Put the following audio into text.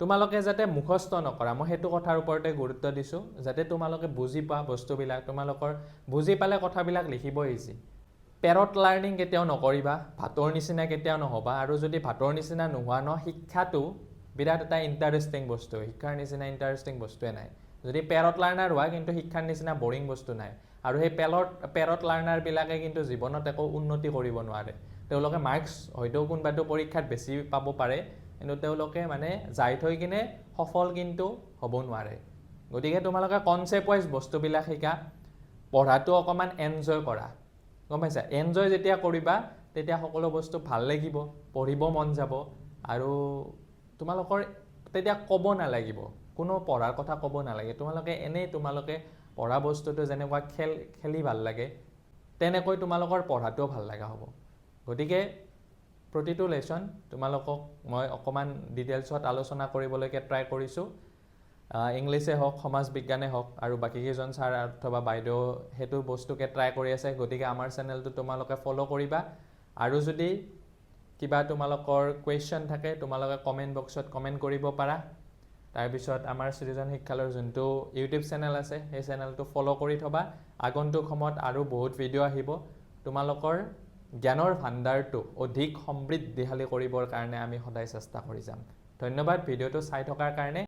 তোমালোকে যাতে মুখস্থ নকৰা মই সেইটো কথাৰ ওপৰতে গুৰুত্ব দিছোঁ যাতে তোমালোকে বুজি পোৱা বস্তুবিলাক তোমালোকৰ বুজি পালে কথাবিলাক লিখিব ইজি পেৰট লাৰ্নিং কেতিয়াও নকৰিবা ভাতৰ নিচিনা কেতিয়াও নহবা আৰু যদি ভাতৰ নিচিনা নোহোৱা ন শিক্ষাটো বিৰাট এটা ইণ্টাৰেষ্টিং বস্তু শিক্ষাৰ নিচিনা ইণ্টাৰেষ্টিং বস্তুৱে নাই যদি পেৰট লাৰ্নাৰ হোৱা কিন্তু শিক্ষাৰ নিচিনা বৰিং বস্তু নাই আৰু সেই পেৰট লাৰ্নাৰবিলাকে কিন্তু জীৱনত একো উন্নতি কৰিব নোৱাৰে তেওঁলোকে মাৰ্কছ হয়তো কোনোবাটো পৰীক্ষাত বেছি পাব পাৰে কিন্তু তেওঁলোকে মানে যাই থৈ কিনে সফল কিন্তু হ'ব নোৱাৰে গতিকে তোমালোকে কনচেপ্ট ৱাইজ বস্তুবিলাক শিকা পঢ়াটো অকণমান এনজয় কৰা গম পাইছা এনজয় যেতিয়া কৰিবা তেতিয়া সকলো বস্তু ভাল লাগিব পঢ়িব মন যাব আৰু তোমালোকৰ তেতিয়া ক'ব নালাগিব কোনো পঢ়াৰ কথা ক'ব নালাগে তোমালোকে এনেই তোমালোকে পঢ়া বস্তুটো যেনেকুৱা খেলি ভাল লাগে তেনেকৈ তোমালোকৰ পঢ়াটোও ভাল লগা হ'ব গতিকে প্ৰতিটো লেসন তোমালোকক মই অকমান ডিটেইলছত আলোচনা কৰিবলৈকে ট্ৰাই কৰিছোঁ ইংলিশে হওক সমাজ বিজ্ঞানে হওক আৰু বাকি কেইজন ছাৰ অথবা বাইদেউ হেতু বস্তুকে ট্ৰাই কৰি আছে গতিকে আমাৰ চেনেলটো তোমালোকে ফলো কৰিবা আৰু যদি কিবা তোমালোকৰ কোৱেশ্চন থাকে তোমালোকে কমেন্ট বক্সত কমেন্ট কৰিব পাৰা তাৰ পিছত আমাৰ সৃজন শিক্ষালৰ যোনটো ইউটিউব চেনেল আছে সেই চেনেলটো ফলো কৰি থবা আগন্তুক সময়ত আৰু বহুত ভিডিঅ' আহিব তোমালোকৰ জ্ঞানৰ ভাণ্ডাৰটো অধিক সমৃদ্ধিশালী কৰিবৰ কাৰণে আমি সদায় চেষ্টা কৰি যাম ধন্যবাদ ভিডিঅ'টো চাই থকাৰ কাৰণে